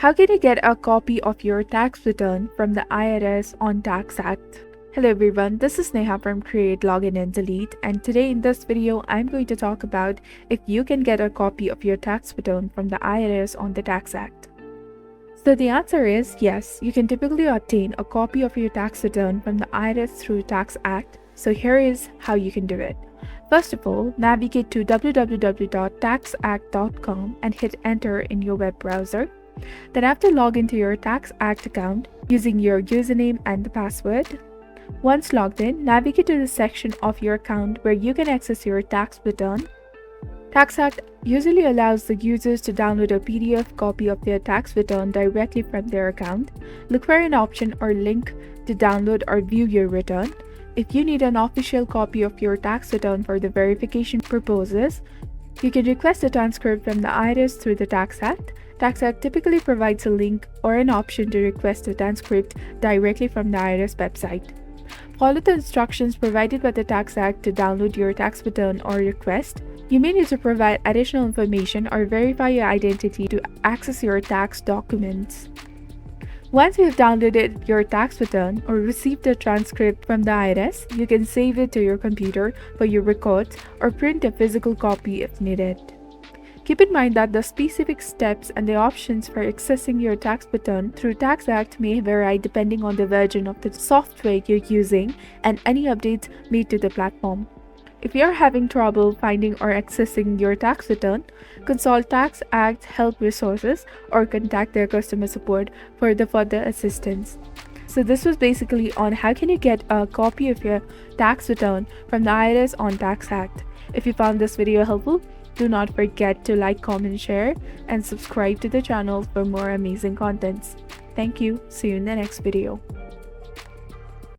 How can you get a copy of your tax return from the IRS on Tax Act? Hello everyone, this is Neha from Create, Login and Delete, and today in this video I'm going to talk about if you can get a copy of your tax return from the IRS on the Tax Act. So the answer is yes, you can typically obtain a copy of your tax return from the IRS through Tax Act. So here is how you can do it. First of all, navigate to www.taxact.com and hit enter in your web browser. Then after log into your Tax Act account using your username and the password. Once logged in, navigate to the section of your account where you can access your tax return. Tax Act usually allows the users to download a PDF copy of their tax return directly from their account. Look for an option or link to download or view your return. If you need an official copy of your tax return for the verification purposes, you can request a transcript from the IRS through the Tax Act. Tax Act typically provides a link or an option to request a transcript directly from the IRS website. Follow the instructions provided by the Tax Act to download your tax return or request. You may need to provide additional information or verify your identity to access your tax documents. Once you have downloaded your tax return or received a transcript from the IRS, you can save it to your computer for your records or print a physical copy if needed. Keep in mind that the specific steps and the options for accessing your tax return through Tax Act may vary depending on the version of the software you're using and any updates made to the platform. If you're having trouble finding or accessing your tax return, consult Tax Act help resources or contact their customer support for the further assistance. So this was basically on how can you get a copy of your tax return from the IRS on Tax Act. If you found this video helpful, do not forget to like, comment, share, and subscribe to the channel for more amazing contents. Thank you. See you in the next video.